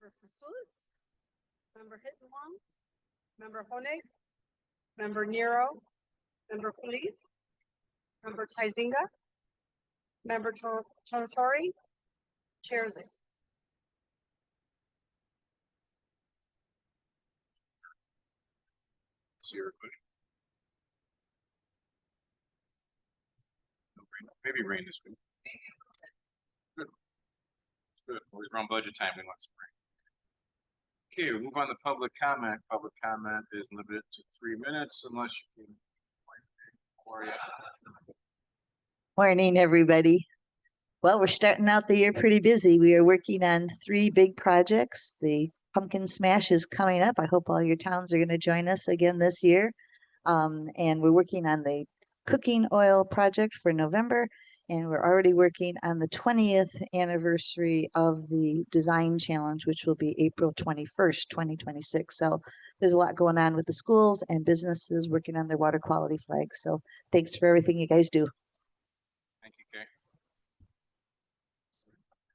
Member Fasulous, Member Hittenwong, Member Honig, Member Nero, Member Please, Member Tizinga, Member Totori, Chair Zink. See everybody. No rain. Maybe rain this week. Good. Good. Always around budget time, we want some rain. Okay, we'll move on to public comment. Public comment is limited to 3 minutes unless you can. Morning, everybody. Well, we're starting out the year pretty busy. We are working on 3 big projects. The Pumpkin Smash is coming up. I hope all your towns are going to join us again this year. And we're working on the cooking oil project for November. And we're already working on the 20th anniversary of the design challenge, which will be April 21st, 2026. So there's a lot going on with the schools and businesses working on their water quality flags. So thanks for everything you guys do. Thank you, Kay.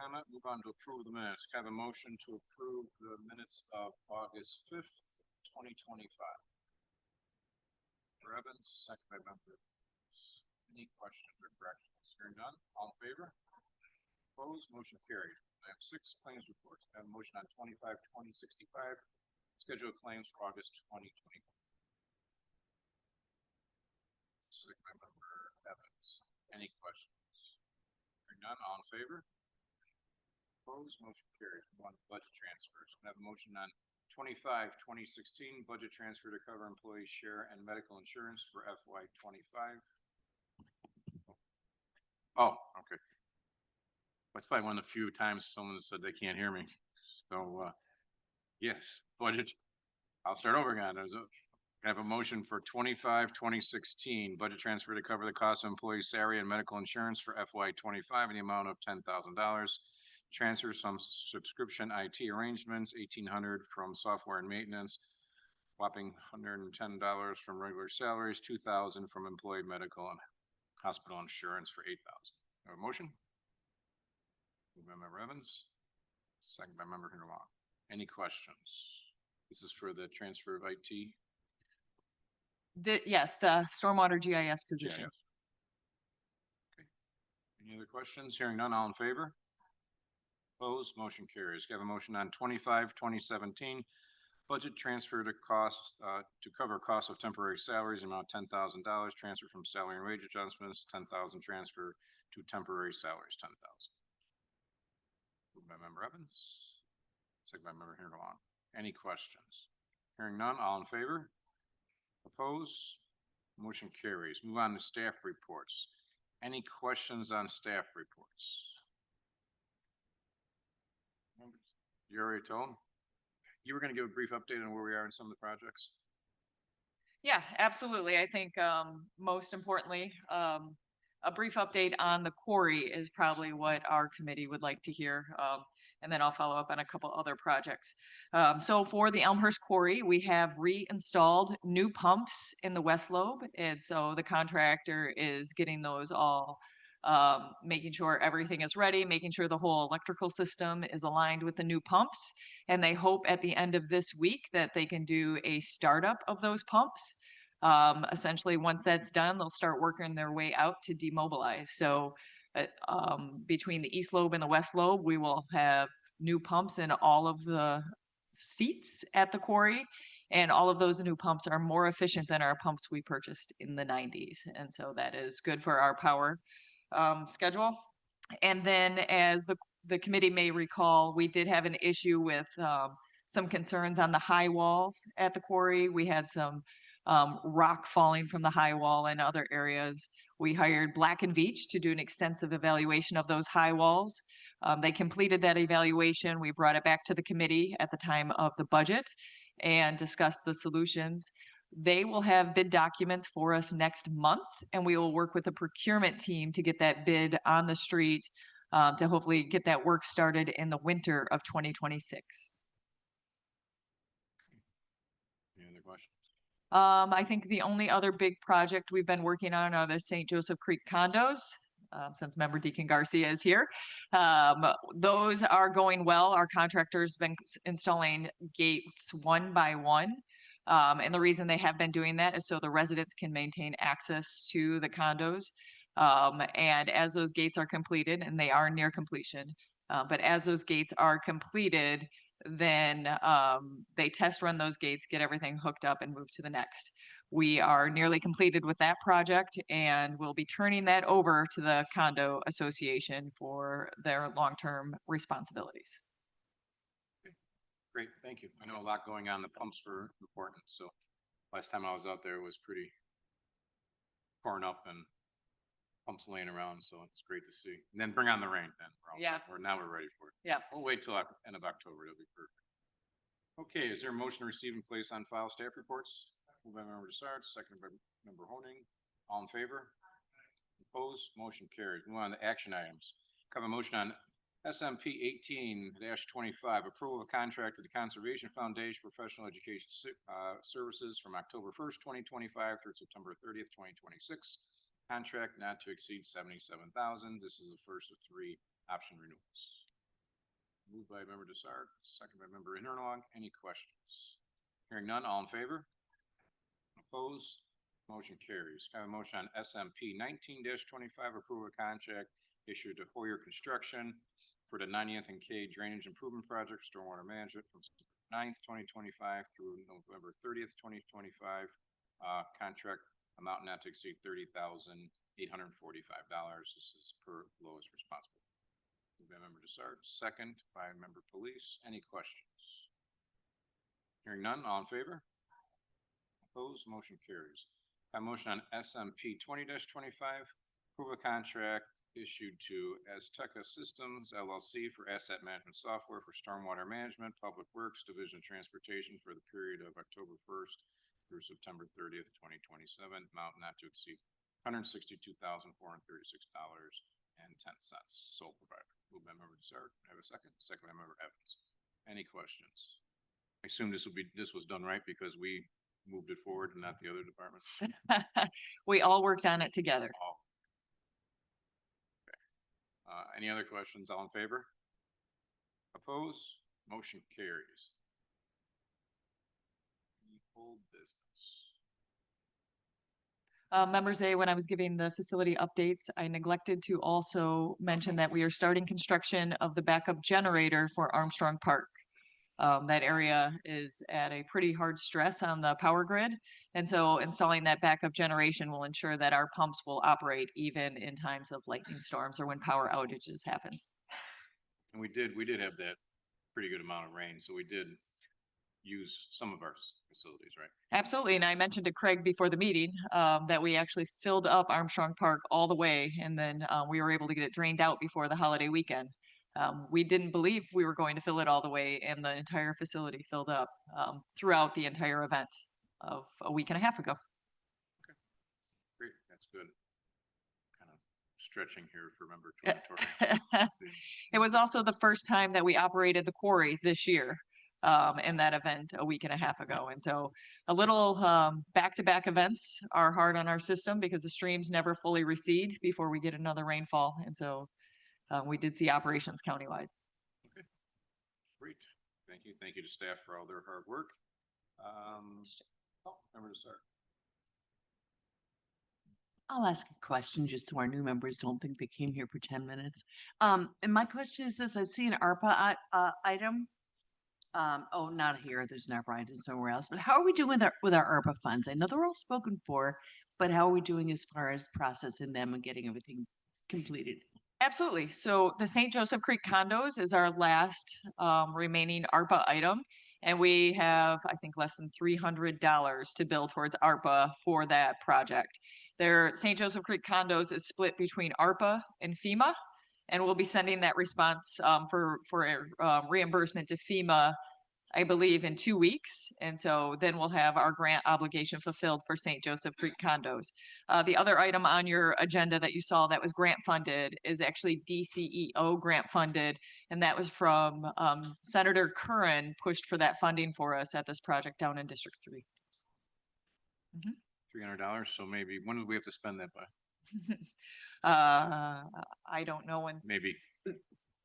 Comment, move on to approve the minutes. Can I have a motion to approve the minutes of August 5th, 2025. Member Evans, second by Member. Any questions or corrections? Hearing none, all in favor? Opposed, motion carried. I have 6 claims reports. I have a motion on 25-2065. Schedule of claims for August 2020. Second by Member Evans. Any questions? Hearing none, all in favor? Opposed, motion carried. One budget transfers. I have a motion on 25-2016 budget transfer to cover employee share and medical insurance for FY25. Oh, okay. That's probably one of the few times someone said they can't hear me. So, yes, budget. I'll start over again. I have a motion for 25-2016 budget transfer to cover the cost of employee salary and medical insurance for FY25 in the amount of $10,000. Transfer some subscription IT arrangements, $1,800 from software and maintenance, whopping $110 from regular salaries, $2,000 from employee medical and hospital insurance for $8,000. Have a motion? Moved by Member Evans, second by Member Hinterlaw. Any questions? This is for the transfer of IT. Yes, the Stormwater GIS position. GIS. Okay. Any other questions? Hearing none, all in favor? Opposed, motion carries. Can I have a motion on 25-2017 budget transfer to cost to cover costs of temporary salaries, amount $10,000, transfer from salary and wage adjustments, $10,000 transfer to temporary salaries, $10,000. Moved by Member Evans, second by Member Hinterlaw. Any questions? Hearing none, all in favor? Opposed, motion carries. Move on to staff reports. Any questions on staff reports? You already told them? You were going to give a brief update on where we are in some of the projects. Yeah, absolutely. I think most importantly, a brief update on the quarry is probably what our committee would like to hear. And then I'll follow up on a couple other projects. So for the Elmhurst Quarry, we have reinstalled new pumps in the west lobe. And so the contractor is getting those all, making sure everything is ready, making sure the whole electrical system is aligned with the new pumps. And they hope at the end of this week that they can do a startup of those pumps. Essentially, once that's done, they'll start working their way out to demobilize. So between the east lobe and the west lobe, we will have new pumps in all of the seats at the quarry. And all of those new pumps are more efficient than our pumps we purchased in the 90s. And so that is good for our power schedule. And then as the committee may recall, we did have an issue with some concerns on the high walls at the quarry. We had some rock falling from the high wall in other areas. We hired Black & Veatch to do an extensive evaluation of those high walls. They completed that evaluation. We brought it back to the committee at the time of the budget and discussed the solutions. They will have bid documents for us next month, and we will work with the procurement team to get that bid on the street to hopefully get that work started in the winter of 2026. Any other questions? I think the only other big project we've been working on are the St. Joseph Creek condos. since member Deacon Garcia is here. Those are going well. Our contractor's been installing gates one by one. And the reason they have been doing that is so the residents can maintain access to the condos. And as those gates are completed, and they are near completion, but as those gates are completed, then they test run those gates, get everything hooked up, and move to the next. We are nearly completed with that project, and we'll be turning that over to the condo association for their long-term responsibilities. Great, thank you. I know a lot going on. The pumps were important, so last time I was out there, it was pretty torn up and pumps laying around, so it's great to see. And then bring on the rain then. Yeah. Now we're ready for it. Yeah. We'll wait till end of October, it'll be perfect. Okay, is there a motion to receive and place on file staff reports? Moved by member Desart, seconded by member Honing. All in favor? Opposed? Motion carried. Move on to action items. Have a motion on SMP 18-25, approval of contract to the Conservation Foundation Professional Education Services from October 1st, 2025 through September 30th, 2026. Contract not to exceed $77,000. This is the first of 3 option renewals. Moved by member Desart, second by member Interlong. Any questions? Hearing none, all in favor? Opposed? Motion carries. Have a motion on SMP 19-25, approval of contract issued to Hoyer Construction for the 90th and K Drainage Improvement Project, Stormwater Management from September 9th, 2025 through November 30th, 2025. Contract amount not to exceed $30,845. This is per lowest responsible. Moved by member Desart, second by member Police. Any questions? Hearing none, all in favor? Opposed? Motion carries. A motion on SMP 20-25, approve a contract issued to Azteca Systems LLC for asset management software for stormwater management, public works, division of transportation for the period of October 1st through September 30th, 2027, amount not to exceed $162,436.10. Sole provider. Moved by member Desart. Have a second. Second by member Evans. Any questions? I assume this was done right because we moved it forward and not the other department. We all worked on it together. Oh. Okay. Any other questions? All in favor? Opposed? Motion carries. Any old business? Members A, when I was giving the facility updates, I neglected to also mention that we are starting construction of the backup generator for Armstrong Park. That area is at a pretty hard stress on the power grid. And so installing that backup generation will ensure that our pumps will operate even in times of lightning storms or when power outages happen. And we did have that pretty good amount of rain, so we did use some of our facilities, right? Absolutely. And I mentioned to Craig before the meeting that we actually filled up Armstrong Park all the way, and then we were able to get it drained out before the holiday weekend. We didn't believe we were going to fill it all the way, and the entire facility filled up throughout the entire event of a week and a half ago. Okay, great, that's good. Kind of stretching here for member Torrey. It was also the first time that we operated the quarry this year in that event a week and a half ago. And so a little back-to-back events are hard on our system because the streams never fully recede before we get another rainfall. And so we did see operations countywide. Okay, great. Thank you. Thank you to staff for all their hard work. Member Desart. I'll ask a question just so our new members don't think they came here for 10 minutes. And my question is this: I see an ARPA item. Oh, not here. There's an ARPA item somewhere else. But how are we doing with our ARPA funds? I know they're all spoken for, but how are we doing as far as processing them and getting everything completed? Absolutely. So the St. Joseph Creek condos is our last remaining ARPA item. And we have, I think, less than $300 to bill towards ARPA for that project. Their St. Joseph Creek condos is split between ARPA and FEMA. And we'll be sending that response for reimbursement to FEMA, I believe, in 2 weeks. And so then we'll have our grant obligation fulfilled for St. Joseph Creek condos. The other item on your agenda that you saw that was grant funded is actually DCEO grant funded. And that was from Senator Curran pushed for that funding for us at this project down in District 3. $300. So maybe when would we have to spend that by? I don't know when, Maybe.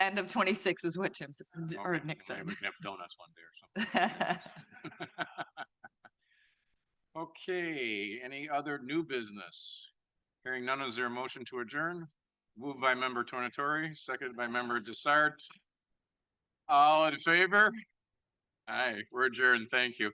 end of 26 is what Jim, or Okay, Nick maybe said. we can have donuts one day or something. Okay, any other new business? Hearing none, is there a motion to adjourn? Moved by member Tornatori, seconded by member Desart. All in favor? Aye, we're adjourned. Thank you.